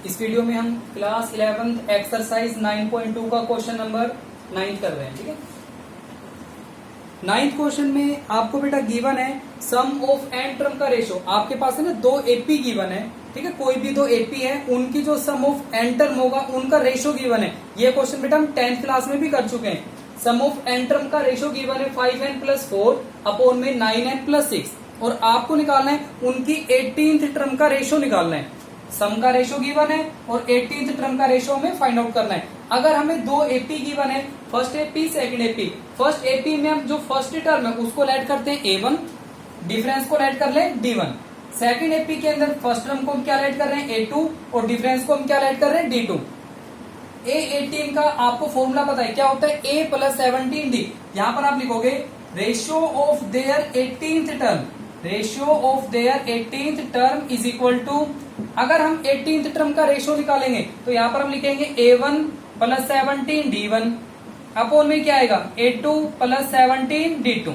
इस वीडियो में हम क्लास 11 एक्सरसाइज 9.2 का क्वेश्चन नंबर 9 कर रहे हैं। ठीक है, 9th क्वेश्चन में आपको बेटा गिवन है सम ऑफ एन टर्म का रेशो। आपके पास है ना दो एपी गिवन है। ठीक है, कोई भी दो एपी है उनकी जो सम ऑफ एन टर्म होगा उनका रेशो गिवन है। ये क्वेश्चन बेटा हम 10th क्लास में भी कर चुके हैं। सम ऑफ एन टर्म का रेशो गिवन है 5n + 4 अपॉन में 9n + 6 और आपको निकालना है उनकी 18th टर्म का रेशो निकालना है। सम का रेशो गिवन है और 18th टर्म का रेशो हमें फाइंड आउट करना है। अगर हमें दो एपी गिवन है, first AP second AP, first AP में हम जो फर्स्ट टर्म है उसको ऐड करते हैं a1, डिफरेंस को ऐड कर ले d1। सेकंड एपी के अंदर फर्स्ट टर्म को हम क्या ऐड कर रहे हैं a2 और डिफरेंस को हम क्या ऐड कर रहे हैं d2। a18 का आपको फॉर्मूला पता है क्या होता है, a + 17d। यहां पर आप लिखोगे ratio of their 18th term, ratio of their 18th term is equal to, अगर हम 18th टर्म का रेशियो निकालेंगे तो यहां पर हम लिखेंगे a1 + 17 d1 अपॉन में क्या आएगा a2 + 17 d2।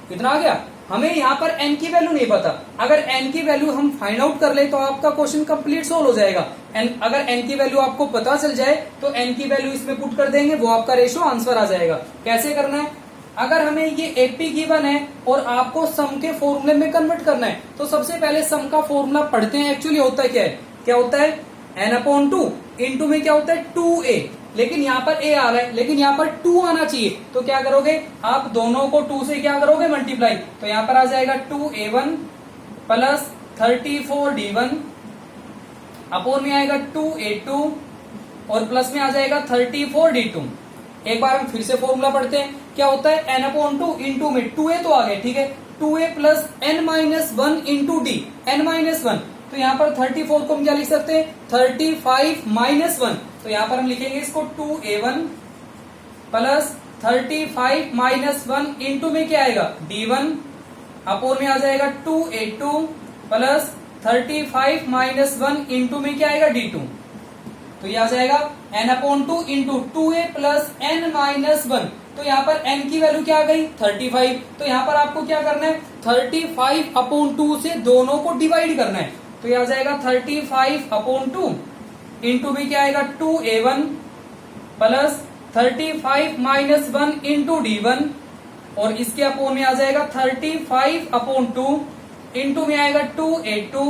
कितना आ गया। हमें यहाँ पर n की वैल्यू नहीं पता, अगर n की वैल्यू हम फाइंड आउट कर ले तो आपका क्वेश्चन कंप्लीट सोल्व हो जाएगा। अगर n की वैल्यू आपको पता चल जाए तो n की वैल्यू इसमें पुट कर देंगे, वो आपका रेशियो आंसर आ जाएगा। कैसे करना है, अगर हमें ये एपी गिवन है और आपको सम के फॉर्मूले में कन्वर्ट करना है तो सबसे पहले सम का फॉर्मूला पढ़ते हैं। एक्चुअली होता क्या है, क्या होता है n/2 इंटू में क्या होता है 2a, लेकिन यहाँ पर a आ रहा है लेकिन यहाँ पर 2 आना चाहिए। तो क्या करोगे आप दोनों को 2 से क्या करोगे मल्टीप्लाई, तो यहाँ पर आ जाएगा 2a1 + 34d1 अपॉन में आएगा 2a2 और प्लस में आ जाएगा 34d2। एक बार हम फिर से फॉर्मूला पढ़ते हैं। क्या होता है n/2 इंटू में 2a तो आ गए, ठीक है, 2a + n-1 into d, n-1। तो यहाँ पर 34 को हम क्या लिख सकते हैं 35 - 1, तो यहाँ पर हम लिखेंगे इसको 2a1 + 35 - 1 इंटू में क्या आएगा d1 अपॉन में आ जाएगा 2a2 + 35 - 1 इंटू में क्या आएगा d2। तो ये आ जाएगा n/2 इंटू 2a + n-1। तो यहाँ पर n की वैल्यू क्या आ गई 35। तो यहाँ पर आपको क्या करना है 35/2 से दोनों को डिवाइड करना है। तो ये आ जाएगा 35/2 इंटू में क्या आएगा 2a1 + 35 - 1 इंटू d1 और इसके अपोन में आ जाएगा 35/2 इंटू में आएगा 2a2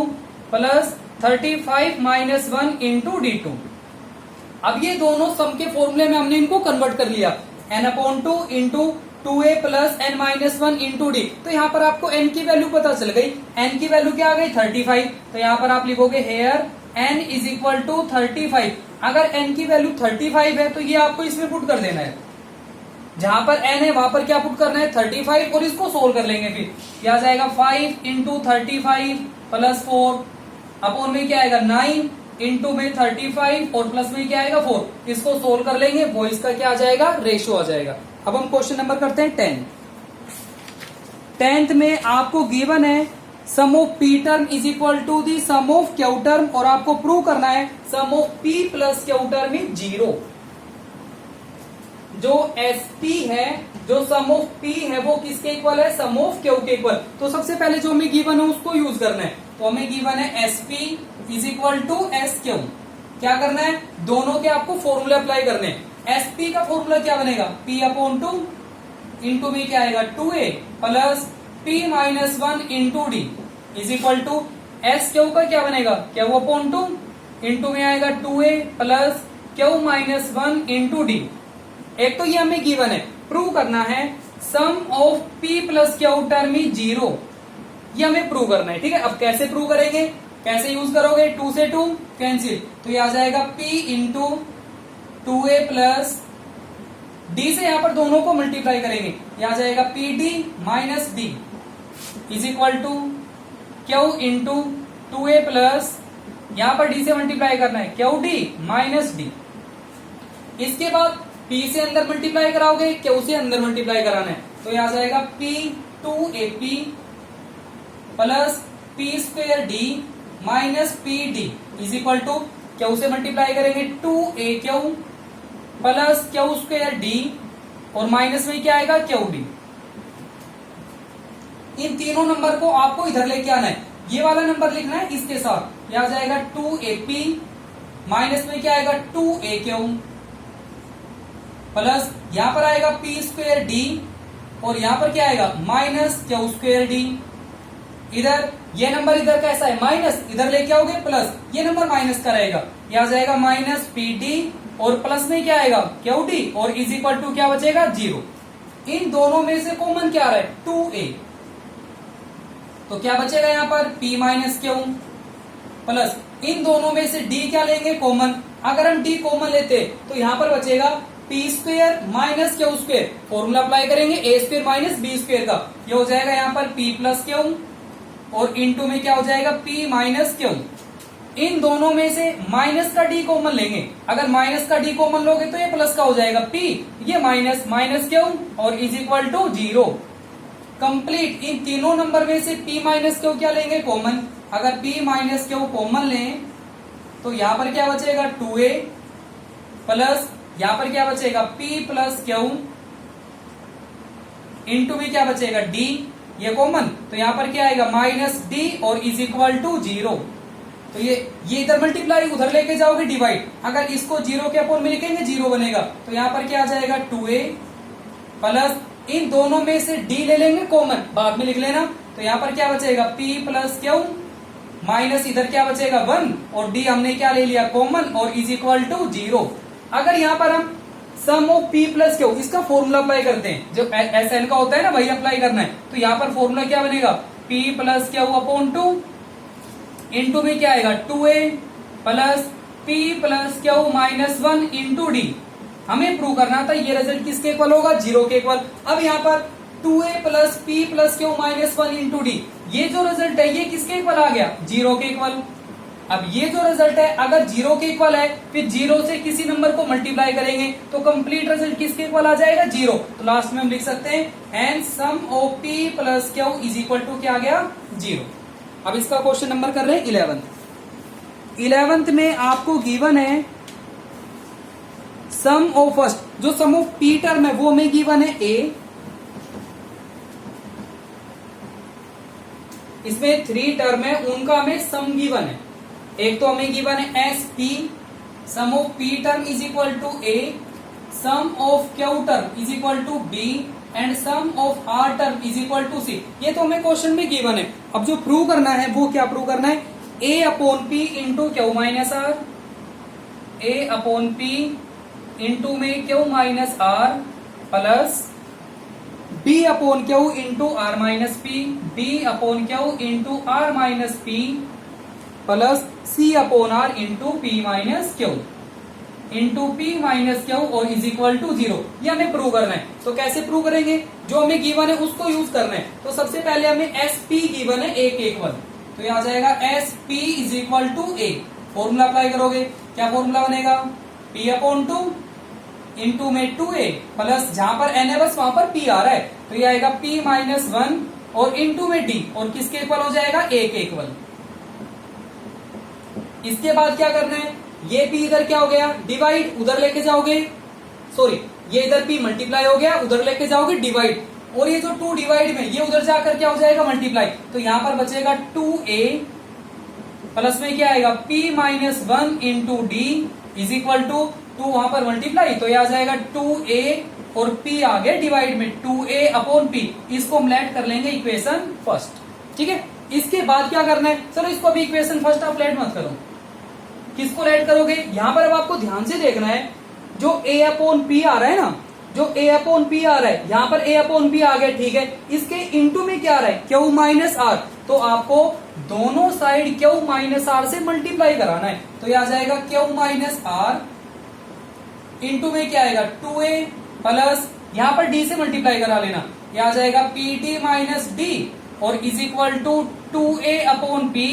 + 35 - 1 इंटू d2। अब ये दोनों सम के फॉर्मूले में हमने इनको कन्वर्ट कर लिया, n/2 into 2a + n-1 into d। तो यहाँ पर आपको n की वैल्यू पता चल गई, n की वैल्यू क्या आ गई 35। तो यहाँ पर आप लिखोगे हेयर n = 35। अगर n की वैल्यू 35 है तो ये आपको इसमें पुट कर देना है, जहां पर n है वहां पर क्या पुट करना है 35 और इसको सोल्व कर लेंगे। फिर क्या आ जाएगा 5 × 35 + 4 अपॉन में क्या आएगा 9 इंटू में 35 और प्लस में क्या आएगा 4। इसको सोल्व कर लेंगे, वो इसका क्या आ जाएगा रेशियो आ जाएगा। अब हम क्वेश्चन नंबर करते हैं 10th में आपको गिवन है sum of P term is equal to the sum of Q term और आपको प्रूव करना है sum of P + Q term is 0। जो एसपी है, जो सम ऑफ पी है वो किसके इक्वल है सम ऑफ क्यू के इक्वल। तो सबसे पहले जो हमें गिवन है उसको यूज करना है। तो हमें गिवन है SP is equal to S Q. क्या करना है दोनों के आपको फॉर्मूले अप्लाई करने हैं। एसपी का फॉर्मूला क्या बनेगा p/2 इंटू में क्या आएगा 2a + p - 1 into d is equal to S Q का क्या बनेगा q/2 इंटू में आएगा 2a + q - 1 इंटू d। एक तो ये हमें गिवन है, प्रूव करना है sum of p + Q term is 0। ये हमें प्रूव करना है। ठीक है, अब कैसे प्रूव करेंगे, कैसे यूज करोगे 2 से 2 कैंसिल, तो ये आ जाएगा p इंटू 2a + d से यहाँ पर दोनों को मल्टीप्लाई करेंगे, ये आ जाएगा pd - d is equal to q into 2a + यहाँ पर d से मल्टीप्लाई करना है qd - d। इसके बाद p से अंदर मल्टीप्लाई कराओगे q से अंदर मल्टीप्लाई कराना है, तो ये आ जाएगा p2ap + p2d - pd is equal to q से मल्टीप्लाई करेंगे 2aq + q2d और माइनस में क्या आएगा qd। इन तीनों नंबर को आपको इधर लेके आना है, ये वाला नंबर लिखना है इसके साथ, यह आ जाएगा 2ap माइनस में क्या आएगा 2a क्यू प्लस यहां पर आएगा पी स्क्वेयर डी और यहां पर क्या आएगा माइनस क्यू स्क्वेयर डी। इधर ये नंबर इधर कैसा है माइनस, इधर लेके आओगे प्लस, ये नंबर माइनस का रहेगा, यह आ जाएगा माइनस पी डी और प्लस में क्या आएगा क्यू डी और इज इक्वल टू क्या बचेगा 0। इन दोनों में से कॉमन क्या आ रहा है 2a, तो क्या बचेगा यहां पर p माइनस क्यू प्लस इन दोनों में से d क्या लेंगे कॉमन। अगर हम d कॉमन लेते तो यहां पर बचेगा P square minus Q square, formula apply करेंगे ए स्क्वेयर माइनस बी स्क्वेयर का, ये हो जाएगा यहां पर p प्लस क्यू और इनटू में क्या हो जाएगा p माइनस क्यू। इन दोनों में से माइनस का d कॉमन लेंगे, अगर माइनस का d कॉमन लोगे तो ये प्लस का हो जाएगा p, ये माइनस माइनस क्यू और इज इक्वल टू 0 कंप्लीट। इन तीनों नंबर में से p माइनस क्यू क्या लेंगे कॉमन, अगर p माइनस क्यू कॉमन लें तो यहां पर क्या बचेगा 2a प्लस यहां पर क्या बचेगा p प्लस क्यू इनटू में क्या बचेगा d, ये कॉमन, तो यहां पर क्या आएगा माइनस d और इज इक्वल टू 0। तो ये इधर मल्टीप्लाई उधर लेके जाओगे डिवाइड, अगर इसको 0 के अपोन में लिखेंगे 0 बनेगा, तो यहां पर क्या आ जाएगा 2a प्लस इन दोनों में से d ले लेंगे कॉमन, बाद में लिख लेना, तो यहां पर क्या बचेगा p प्लस क्यू माइनस इधर क्या बचेगा 1 और d हमने क्या ले लिया कॉमन और इज इक्वल टू 0। अगर यहां पर हम सम ऑफ p प्लस क्यू इसका फॉर्मूला अप्लाई करते हैं, जो एस एन का होता है ना वही अप्लाई करना है, तो यहां पर फॉर्मूला क्या बनेगा p plus Q upon 2 into में क्या आएगा 2a plus p plus Q minus 1 into D. हमें प्रूव करना था ये रिजल्ट किसके इक्वल होगा 0 के इक्वल। अब यहाँ पर 2a plus p plus Q minus 1 into D, ये जो रिजल्ट है ये किसके इक्वल आ गया 0 के इक्वल। अब ये जो रिजल्ट है अगर 0 के इक्वल है फिर 0 से किसी नंबर को मल्टीप्लाई करेंगे तो कंप्लीट रिजल्ट किसके इक्वल आ जाएगा 0। तो लास्ट में हम लिख सकते हैं and sum of p plus Q is equal to क्या आ गया 0। अब इसका क्वेश्चन नंबर कर रहे हैं 11th में आपको गिवन है सम ऑफ फर्स्ट, जो सम ऑफ p टर्म है वो हमें गिवन है a, इसमें 3 टर्म है उनका हमें सम गिवन है। एक तो हमें गिवन है S P, sum of P term is equal to A, sum of Q term is equal to B and sum of R term is equal to C. ये तो हमें क्वेश्चन में गिवन है। अब जो प्रूव करना है वो क्या प्रूव करना है A upon P into Q minus R, A upon P into में Q minus R plus B upon Q into R minus P, B upon Q into R minus P plus C upon R into P minus Q into P minus Q और is equal to 0। ये हमें prove करना है। तो कैसे prove करेंगे, जो हमें गिवन है उसको यूज करना है। तो सबसे पहले हमें एस पी गिवन है ए के इक्वल, तो ये आ जाएगा S P is equal to A. Formula apply करोगे, क्या फॉर्मूला बनेगा पी अपॉन 2 इंटू में 2a प्लस जहां पर n है बस वहां पर p आ रहा है, तो ये आएगा p माइनस 1 और इंटू में d और किसके इक्वल हो जाएगा a के इक्वल। इसके बाद क्या करना है, ये p इधर क्या हो गया डिवाइड, उधर लेके जाओगे, सॉरी ये इधर p मल्टीप्लाई हो गया, उधर लेके जाओगे डिवाइड, और ये जो 2 डिवाइड में ये उधर जाकर क्या हो जाएगा मल्टीप्लाई, तो यहां पर बचेगा 2a प्लस में क्या आएगा p minus 1 into D is equal to 2 वहां पर मल्टीप्लाई, तो ये आ जाएगा 2a और p आ गया डिवाइड में 2a अपॉन p। इसको हम लेट कर लेंगे इक्वेशन फर्स्ट, ठीक है। इसके बाद क्या करना है, चलो इसको अभी इक्वेशन फर्स्ट आप लेट मत करो, किसको लेट करोगे, यहां पर अब आपको ध्यान से देखना है जो a अपॉन p आ रहा है ना, जो a अपॉन p आ रहा है, यहां पर a अपॉन p आ गया, ठीक है। इसके इंटू में क्या आ रहा है q माइनस आर, तो आपको दोनों साइड q माइनस आर से मल्टीप्लाई कराना है, तो यह आ जाएगा q माइनस आर इंटू में क्या आएगा 2a प्लस यहां पर d से मल्टीप्लाई करा लेना, यह आ जाएगा pt माइनस d और is equal to 2a upon p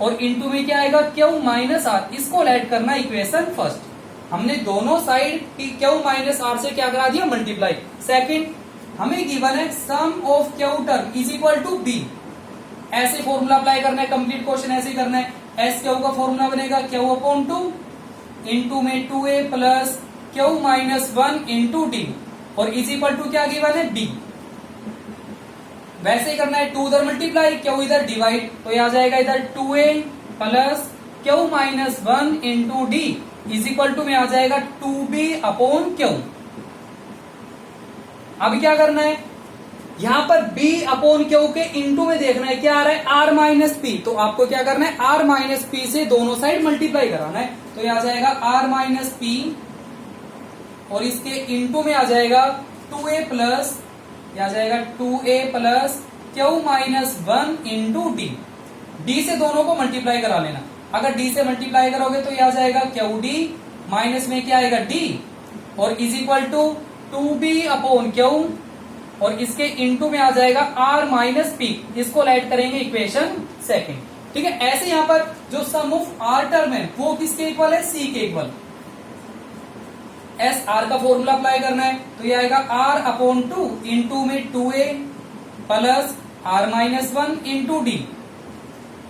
और इंटू में क्या आएगा q माइनस आर। इसको ऐड करना इक्वेशन फर्स्ट, हमने दोनों साइड q माइनस आर से क्या करा दिया मल्टीप्लाई। सेकंड हमें गिवन है sum of q term is equal to b, ऐसे फॉर्मूला अप्लाई करना है, कंप्लीट क्वेश्चन ऐसे ही करना है। एस क्यू का फॉर्मूला बनेगा q अपॉन 2 इंटू में 2a plus q minus 1 into D और इज इक्वल टू क्या गिवन है b। वैसे ही करना है, 2 उधर मल्टीप्लाई q इधर डिवाइड, तो ये आ जाएगा इधर 2a plus Q minus 1 into D is equal to में आ जाएगा 2b अपॉन क्यू। अब क्या करना है, यहां पर b अपॉन क्यू के इंटू में देखना है क्या आ रहा है, r माइनस पी। तो आपको क्या करना है, r माइनस पी से दोनों साइड मल्टीप्लाई कराना है। तो ये आ जाएगा r माइनस पी और इसके इंटू में आ जाएगा 2a प्लस, ये आ जाएगा 2a plus Q minus 1 into D. D से दोनों को मल्टीप्लाई करा लेना। अगर डी से मल्टीप्लाई करोगे तो ये आ जाएगा क्यू डी माइनस में क्या आएगा डी और is equal to 2b upon Q और इसके इंटू में आ जाएगा r माइनस पी। इसको ऐड करेंगे इक्वेशन सेकंड। ठीक है, ऐसे यहां पर जो सम ऑफ r टर्म है वो किसके इक्वल है, c के इक्वल। एस आर का फॉर्मूला अप्लाई करना है तो ये आएगा r अपॉन 2 इंटू में 2a plus r minus 1 into D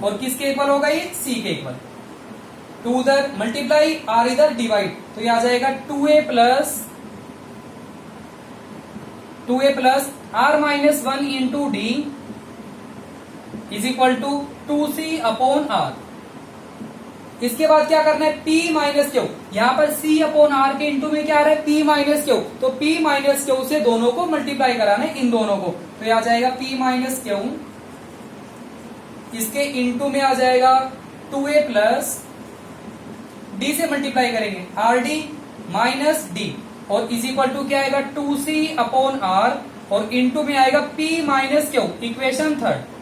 और किसके इक्वल होगा ये, c के इक्वल। 2 इधर मल्टीप्लाई, r इधर डिवाइड, तो ये आ जाएगा 2a plus r minus 1 into D is equal to 2c upon r। इसके बाद क्या करना है, p माइनस क्यू। यहां पर c अपॉन r के इंटू में क्या आ रहा है, p माइनस क्यू। तो p माइनस क्यू से दोनों को मल्टीप्लाई कराना है, इन दोनों को। तो ये आ जाएगा p माइनस क्यू, इसके इंटू में आ जाएगा 2a प्लस d से मल्टीप्लाई करेंगे आर डी माइनस डी और इज इक्वल टू क्या आएगा 2c अपॉन r और इंटू में आएगा p minus Q, equation third.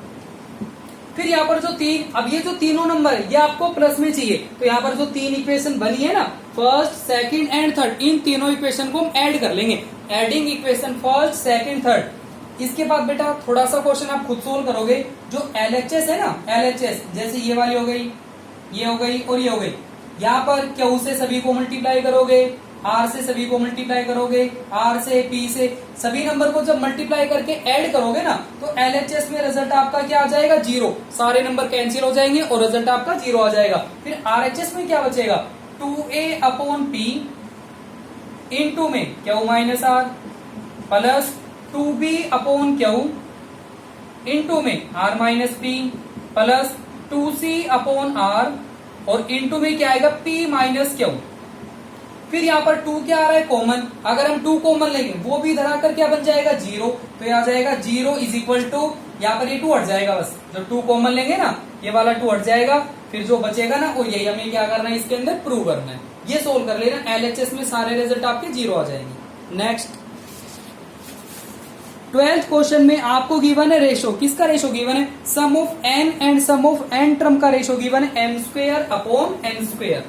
फिर यहाँ पर जो अब ये जो तीनों नंबर है ये आपको प्लस में चाहिए। तो यहाँ पर जो 3 इक्वेशन बनी है ना, फर्स्ट सेकंड एंड थर्ड, इन तीनों इक्वेशन को हम ऐड कर लेंगे। Adding equation first second third. इसके बाद बेटा थोड़ा सा क्वेश्चन आप खुद सोल्व करोगे। जो LHS है ना, LHS जैसे ये वाली हो गई, ये हो गई और ये हो गई। यहाँ पर क्यू से सभी को मल्टीप्लाई करोगे, r से सभी को मल्टीप्लाई करोगे, r से p से सभी नंबर को जब मल्टीप्लाई करके ऐड करोगे ना तो LHS में रिजल्ट आपका क्या आ जाएगा, 0। सारे नंबर कैंसिल हो जाएंगे और रिजल्ट आपका 0 आ जाएगा। फिर RHS में क्या बचेगा, 2a अपॉन p इंटू में Q minus r plus 2b upon Q into में r minus p plus 2c upon r और इंटू में क्या आएगा, p माइनस क्यू। फिर यहाँ पर 2 क्या आ रहा है, कॉमन। अगर हम 2 कॉमन लेंगे वो भी इधर आकर क्या बन जाएगा, 0। तो ये आ जाएगा 0 इज इक्वल टू, यहाँ पर ये 2 हट जाएगा, बस जो 2 कॉमन लेंगे ना ये वाला 2 हट जाएगा। फिर जो बचेगा ना वो यही हमें क्या करना है, इसके अंदर प्रूव करना है। ये सोल्व कर लेना, LHS में सारे रिजल्ट आपके 0 आ जाएंगे। नेक्स्ट 12th क्वेश्चन में आपको गिवन है रेशो। किसका रेशो गिवन है, sum of n and sum of n term का रेशो गिवन है m square upon n square.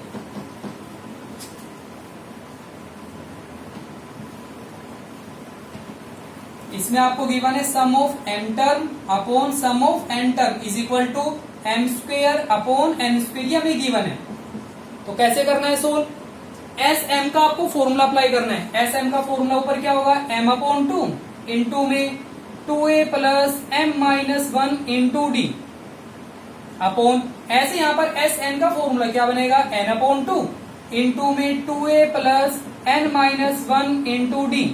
इसमें आपको गिवन है sum of m term upon sum of n term is equal to m square upon n square, ये हमें given है। तो कैसे करना है सोल्व, Sm का आपको फॉर्मूला अप्लाई करना है। Sm का फॉर्मूला ऊपर क्या होगा, m अपॉन 2 इंटू में 2a plus m minus 1 into D upon, ऐसे यहां पर Sn का फॉर्मूला क्या बनेगा, n अपॉन 2 इंटू में 2a plus n minus 1 into D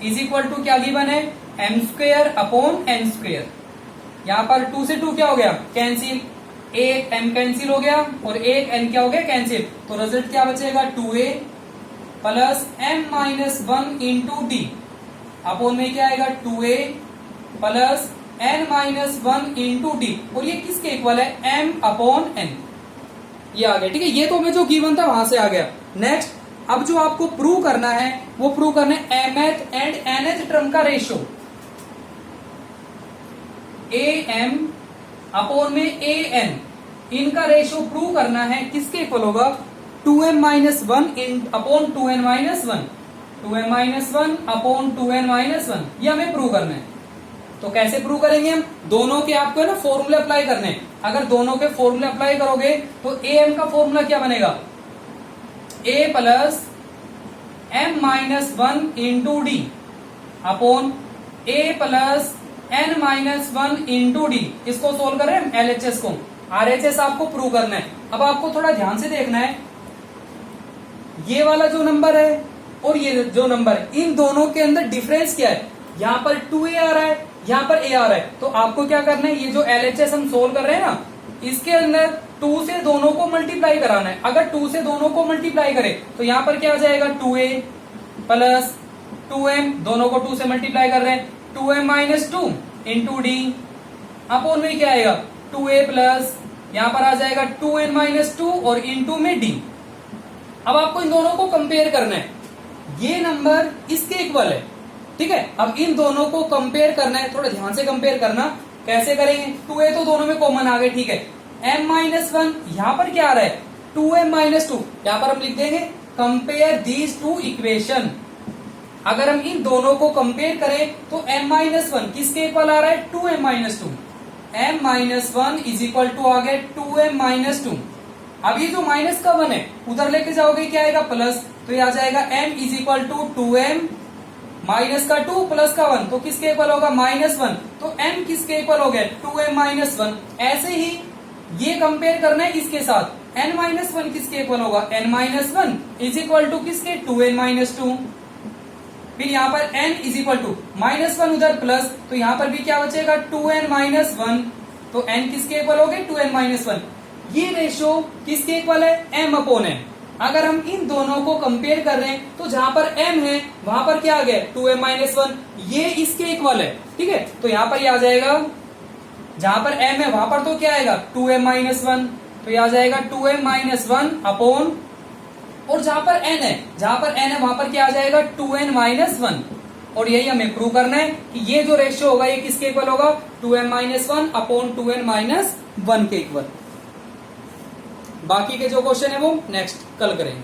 is equal to क्या गिवन है, m square upon n square. यहाँ पर 2 से 2 क्या हो गया, कैंसिल, एक m कैंसिल हो गया और एक n क्या हो गया, कैंसिल। तो रिजल्ट क्या बचेगा, 2a plus m minus 1 into D upon में क्या आएगा, 2a plus n minus 1 into D और ये किसके इक्वल है, m अपॉन n। ये आ गया, ठीक है। ये तो हमें जो गिवन था वहां से आ गया। नेक्स्ट अब जो आपको प्रूव करना है वो प्रूव करना है mth एंड nth टर्म का रेशो। am अपॉन में an, इनका रेशो प्रूव करना है, किसके इक्वल होगा, 2m minus 1 upon 2n minus 1, 2m minus 1 upon 2n minus 1, ये हमें प्रूव करना है। तो कैसे प्रूव करेंगे हम, दोनों के आपको है ना फॉर्मूले अप्लाई करने हैं। अगर दोनों के फॉर्मूले अप्लाई करोगे तो am का फॉर्मूला क्या बनेगा, a plus m minus 1 into D upon a plus n minus 1 into D. इसको सोल्व करें हम LHS को, RHS आपको प्रूव करना है। अब आपको थोड़ा ध्यान से देखना है, ये वाला जो नंबर है और ये जो नंबर है इन दोनों के अंदर डिफरेंस क्या है। यहाँ पर 2a आ रहा है, यहाँ पर a आ रहा है। तो आपको क्या करना है, ये जो LHS हम सोल्व कर रहे हैं ना इसके अंदर 2 से दोनों को मल्टीप्लाई कराना है। अगर 2 से दोनों को मल्टीप्लाई करे तो यहां पर क्या आ जाएगा 2a प्लस 2m, दोनों को 2 से मल्टीप्लाई कर रहे हैं, 2m minus 2 into D upon में क्या आएगा 2a प्लस यहां पर आ जाएगा 2n माइनस 2 और इंटू में डी। अब आपको इन दोनों को कंपेयर करना है, ये नंबर इसके इक्वल है, ठीक है। अब इन दोनों को कंपेयर करना है, थोड़ा ध्यान से कंपेयर करना। कैसे करेंगे, 2a तो दोनों में कॉमन आ गए, ठीक है। m माइनस 1 यहां पर क्या आ रहा है 2m माइनस 2, यहां पर हम लिख देंगे कंपेयर दीज टू इक्वेशन। अगर हम इन दोनों को कंपेयर करें तो m माइनस 1 किसके इक्वल आ रहा है 2m minus 2, m minus 1 is equal to आ गया 2m माइनस 2। अब ये जो माइनस का 1 है उधर लेके जाओगे क्या आएगा प्लस, तो ये आ जाएगा m is equal to 2m minus का 2 प्लस का 1, तो किसके इक्वल होगा माइनस 1, तो m किसके इक्वल हो गया 2m माइनस 1। ऐसे ही ये कंपेयर करना है इसके साथ, n माइनस 1 किसके इक्वल होगा n minus 1 is equal to किसके 2n माइनस 2। फिर यहाँ पर n is equal to minus 1 उधर प्लस, तो यहाँ पर भी क्या बचेगा 2n माइनस 1, तो n किसके इक्वल हो गए 2n माइनस 1। ये रेशो किसके इक्वल है m अपॉन n। अगर हम इन दोनों को कंपेयर कर रहे हैं तो जहां पर m है वहां पर क्या आ गया 2m माइनस 1, ये इसके इक्वल है, ठीक है। तो यहाँ पर ये आ जाएगा, जहां पर m है वहां पर तो क्या आएगा 2m माइनस 1, तो ये आ जाएगा 2m माइनस 1 अपॉन, और जहां पर n है, जहां पर n है वहां पर क्या आ जाएगा 2n माइनस 1। और यही हमें प्रूव करना है कि ये जो रेशियो होगा ये किसके इक्वल होगा 2m minus 1 upon 2n minus 1 के इक्वल। बाकी के जो क्वेश्चन है वो नेक्स्ट कल करेंगे।